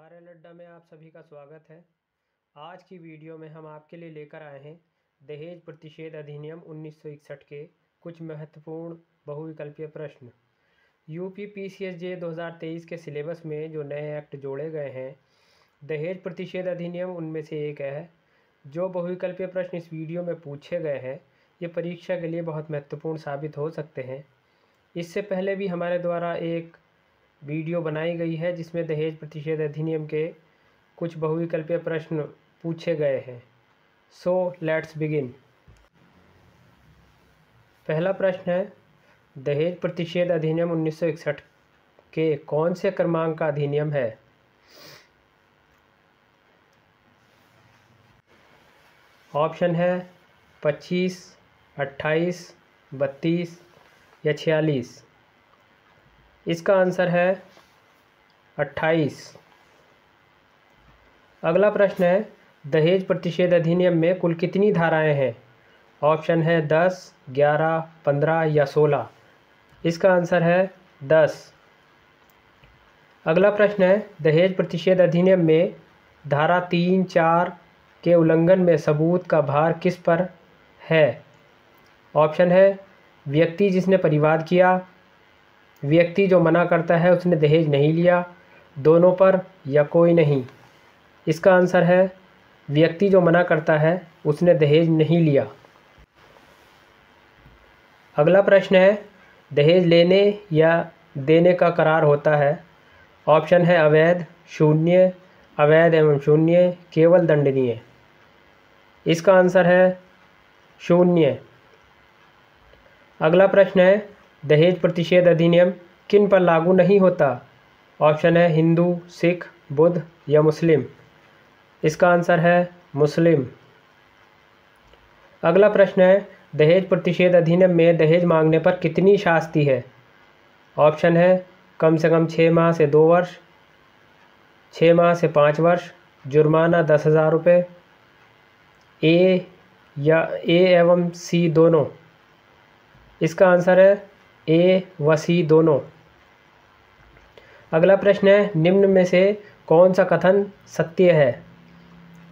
RL अड्डा में आप सभी का स्वागत है। आज की वीडियो में हम आपके लिए लेकर आए हैं दहेज प्रतिषेध अधिनियम 1961 के कुछ महत्वपूर्ण बहुविकल्पीय प्रश्न। यूपी PCSJ 2023 के सिलेबस में जो नए एक्ट जोड़े गए हैं, दहेज प्रतिषेध अधिनियम उनमें से एक है। जो बहुविकल्पीय प्रश्न इस वीडियो में पूछे गए हैं, ये परीक्षा के लिए बहुत महत्वपूर्ण साबित हो सकते हैं। इससे पहले भी हमारे द्वारा एक वीडियो बनाई गई है जिसमें दहेज प्रतिषेध अधिनियम के कुछ बहुविकल्पीय प्रश्न पूछे गए हैं। So let's begin. पहला प्रश्न है, दहेज प्रतिषेध अधिनियम 1961 के कौन से क्रमांक का अधिनियम है? ऑप्शन है 25, 28, 32 या 46। इसका आंसर है 28। अगला प्रश्न है, दहेज प्रतिषेध अधिनियम में कुल कितनी धाराएं हैं? ऑप्शन है 10, 11, 15 या 16। इसका आंसर है 10। अगला प्रश्न है, दहेज प्रतिषेध अधिनियम में धारा 3, 4 के उल्लंघन में सबूत का भार किस पर है? ऑप्शन है व्यक्ति जिसने परिवाद किया, व्यक्ति जो मना करता है उसने दहेज नहीं लिया, दोनों पर या कोई नहीं। इसका आंसर है व्यक्ति जो मना करता है उसने दहेज नहीं लिया। अगला प्रश्न है, दहेज लेने या देने का करार होता है। ऑप्शन है अवैध, शून्य, अवैध एवं शून्य, केवल दंडनीय। इसका आंसर है शून्य। अगला प्रश्न है, दहेज प्रतिषेध अधिनियम किन पर लागू नहीं होता? ऑप्शन है हिंदू, सिख, बुद्ध या मुस्लिम। इसका आंसर है मुस्लिम। अगला प्रश्न है, दहेज प्रतिषेध अधिनियम में दहेज मांगने पर कितनी शास्ति है? ऑप्शन है कम से कम 6 माह से 2 वर्ष, 6 माह से 5 वर्ष, जुर्माना 10,000 रुपये, ए एवं सी दोनों। इसका आंसर है ए व सी दोनों। अगला प्रश्न है, निम्न में से कौन सा कथन सत्य है?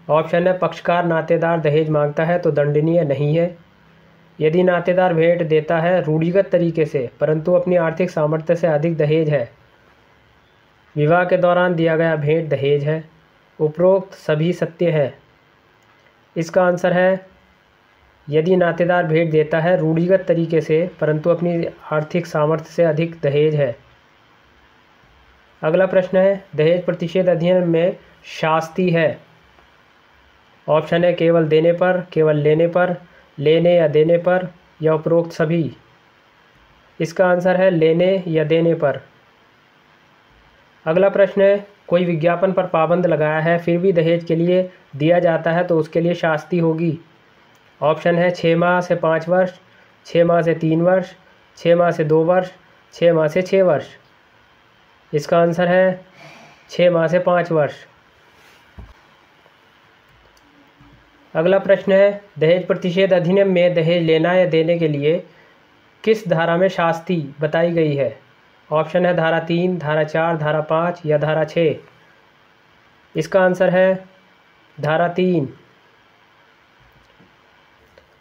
ऑप्शन है पक्षकार नातेदार दहेज मांगता है तो दंडनीय नहीं है। यदि नातेदार भेंट देता है रूढ़िगत तरीके से परंतु अपनी आर्थिक सामर्थ्य से अधिक दहेज है, विवाह के दौरान दिया गया भेंट दहेज है, उपरोक्त सभी सत्य है। इसका आंसर है यदि नातेदार भेंट देता है रूढ़िगत तरीके से परंतु अपनी आर्थिक सामर्थ्य से अधिक दहेज है। अगला प्रश्न है, दहेज प्रतिषेध अधिनियम में शास्ति है। ऑप्शन है केवल देने पर, केवल लेने पर, लेने या देने पर या उपरोक्त सभी। इसका आंसर है लेने या देने पर। अगला प्रश्न है, कोई विज्ञापन पर पाबंद लगाया है फिर भी दहेज के लिए दिया जाता है तो उसके लिए शास्ति होगी। ऑप्शन है 6 माह से 5 वर्ष, 6 माह से 3 वर्ष, 6 माह से 2 वर्ष, 6 माह से 6 वर्ष। इसका आंसर है 6 माह से 5 वर्ष। अगला प्रश्न है, दहेज प्रतिषेध अधिनियम में दहेज लेना या देने के लिए किस धारा में शास्ति बताई गई है? ऑप्शन है धारा 3, धारा 4, धारा 5 या धारा 6। इसका आंसर है धारा 3।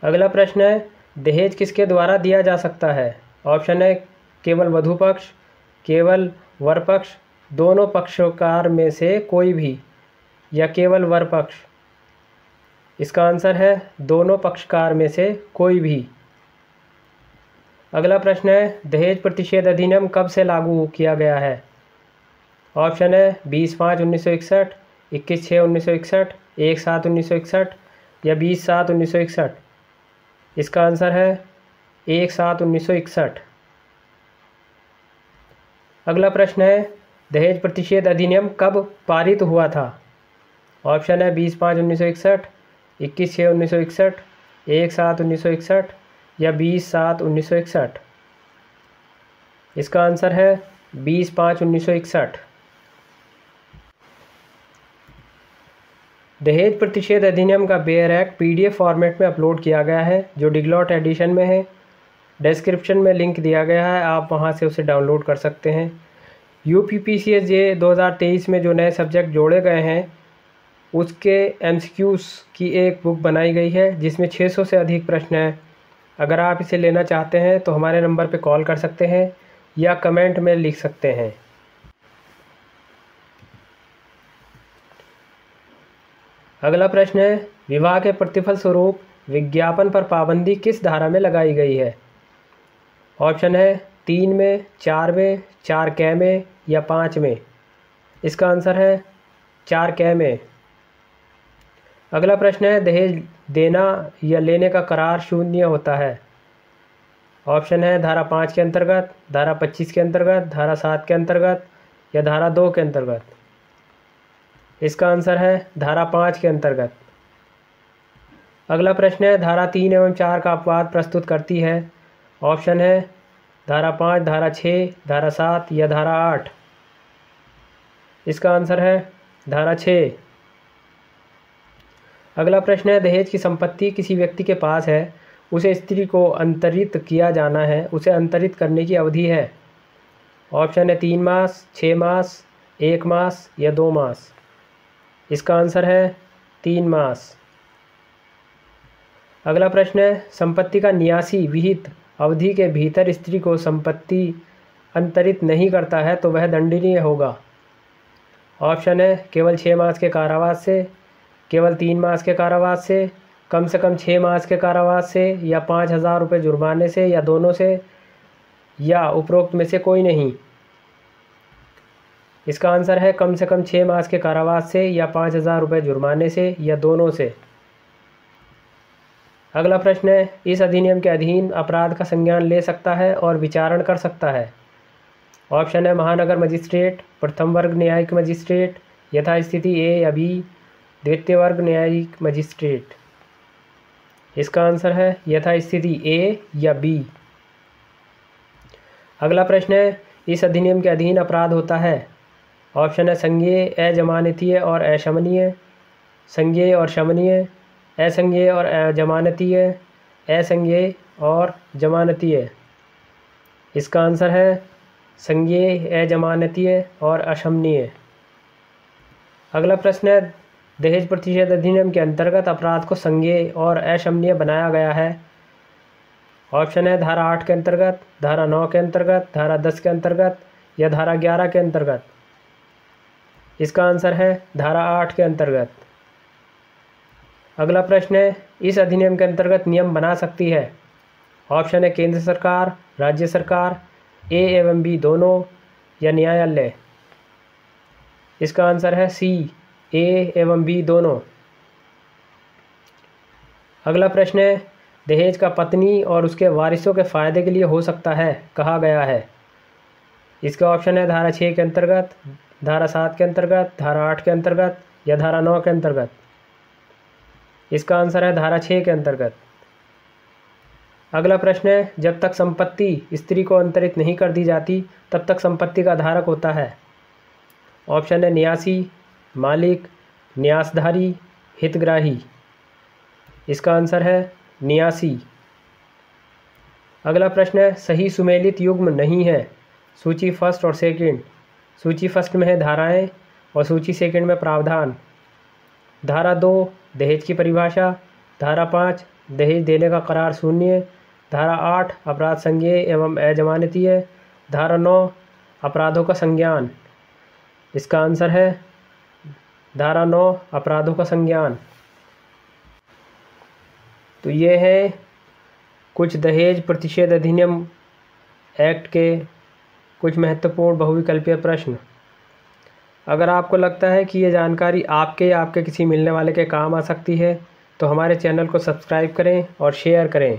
अगला प्रश्न है, दहेज किसके द्वारा दिया जा सकता है? ऑप्शन है केवल वधू पक्ष, केवल वर पक्ष, दोनों पक्षकार में से कोई भी या केवल वर पक्ष। इसका आंसर है दोनों पक्षकार में से कोई भी। अगला प्रश्न है, दहेज प्रतिषेध अधिनियम कब से लागू किया गया है? ऑप्शन है 20/5/1961, 21/6/1961, 1/7/1961 या 20/7/1961। इसका आंसर है 1/7/1961। अगला प्रश्न है, दहेज प्रतिषेध अधिनियम कब पारित हुआ था? ऑप्शन है 20/5/1961, 21/6/1961, 1/7/1961 या 20/7/1961। इसका आंसर है 20/5/1961। दहेज प्रतिषेध अधिनियम का बेयर एक्ट PDF फॉर्मेट में अपलोड किया गया है जो डिगलॉट एडिशन में है। डिस्क्रिप्शन में लिंक दिया गया है, आप वहां से उसे डाउनलोड कर सकते हैं। UPPCSJ 2023 में जो नए सब्जेक्ट जोड़े गए हैं उसके MCQs की एक बुक बनाई गई है जिसमें 600 से अधिक प्रश्न हैं। अगर आप इसे लेना चाहते हैं तो हमारे नंबर पर कॉल कर सकते हैं या कमेंट में लिख सकते हैं। अगला प्रश्न है, विवाह के प्रतिफल स्वरूप विज्ञापन पर पाबंदी किस धारा में लगाई गई है? ऑप्शन है 3 में, 4 में, 4K में या 5 में। इसका आंसर है 4K में। अगला प्रश्न है, दहेज देना या लेने का करार शून्य होता है। ऑप्शन है धारा 5 के अंतर्गत, धारा 25 के अंतर्गत, धारा 7 के अंतर्गत या धारा 2 के अंतर्गत। इसका आंसर है धारा 5 के अंतर्गत। अगला प्रश्न है, धारा 3 एवं 4 का अपवाद प्रस्तुत करती है। ऑप्शन है धारा 5, धारा 6, धारा 7 या धारा 8। इसका आंसर है धारा 6। अगला प्रश्न है, दहेज की संपत्ति किसी व्यक्ति के पास है, उसे स्त्री को अंतरित किया जाना है, उसे अंतरित करने की अवधि है। ऑप्शन है 3 मास, 6 मास, 1 मास या 2 मास। इसका आंसर है 3 मास। अगला प्रश्न है, संपत्ति का न्यासी विहित अवधि के भीतर स्त्री को संपत्ति अंतरित नहीं करता है तो वह दंडनीय होगा। ऑप्शन है केवल 6 मास के कारावास से, केवल 3 मास के कारावास से, कम से कम 6 मास के कारावास से या 5,000 रुपये जुर्माने से या दोनों से या उपरोक्त में से कोई नहीं। इसका आंसर है कम से कम 6 मास के कारावास से या 5,000 रुपये जुर्माने से या दोनों से। अगला प्रश्न है, इस अधिनियम के अधीन अपराध का संज्ञान ले सकता है और विचारण कर सकता है। ऑप्शन है महानगर मजिस्ट्रेट, प्रथम वर्ग न्यायिक मजिस्ट्रेट, यथास्थिति A या B, द्वितीय वर्ग न्यायिक मजिस्ट्रेट। इसका आंसर है यथास्थिति A या B। अगला प्रश्न है, इस अधिनियम के अधीन अपराध होता है। ऑप्शन है संज्ञेय, अजमानतीय और अशमनीय, संज्ञेय और शमनीय, असंज्ञेय और अजमानतीय, असंज्ञेय और जमानतीय। इसका आंसर है संज्ञेय, अजमानतीय और अशमनीय। अगला प्रश्न है, दहेज प्रतिषेध अधिनियम के अंतर्गत अपराध को संज्ञेय और अशमनीय बनाया गया है। ऑप्शन है धारा 8 के अंतर्गत, धारा 9 के अंतर्गत, धारा 10 के अंतर्गत या धारा 11 के अंतर्गत। इसका आंसर है धारा 8 के अंतर्गत। अगला प्रश्न है, इस अधिनियम के अंतर्गत नियम बना सकती है। ऑप्शन है केंद्र सरकार, राज्य सरकार, A एवं B दोनों या न्यायालय। इसका आंसर है C, A एवं B दोनों। अगला प्रश्न है, दहेज का पत्नी और उसके वारिसों के फ़ायदे के लिए हो सकता है, कहा गया है। इसका ऑप्शन है धारा 6 के अंतर्गत, धारा 7 के अंतर्गत, धारा 8 के अंतर्गत या धारा 9 के अंतर्गत। इसका आंसर है धारा 6 के अंतर्गत। अगला प्रश्न है, जब तक संपत्ति स्त्री को अंतरित नहीं कर दी जाती तब तक संपत्ति का धारक होता है। ऑप्शन है न्यासी, मालिक, न्यासधारी, हितग्राही। इसका आंसर है न्यासी। अगला प्रश्न है, सही सुमेलित युग्म नहीं है। सूची फर्स्ट और सेकंड। सूची फर्स्ट में है धाराएं और सूची सेकंड में प्रावधान। धारा 2 दहेज की परिभाषा, धारा 5 दहेज देने का करार शून्य, धारा 8 अपराध संज्ञेय एवं अजमानतीय, धारा 9 अपराधों का संज्ञान। इसका आंसर है धारा 9 अपराधों का संज्ञान। तो ये है कुछ दहेज प्रतिषेध अधिनियम एक्ट के कुछ महत्वपूर्ण बहुविकल्पीय प्रश्न। अगर आपको लगता है कि ये जानकारी आपके या आपके किसी मिलने वाले के काम आ सकती है तो हमारे चैनल को सब्सक्राइब करें और शेयर करें।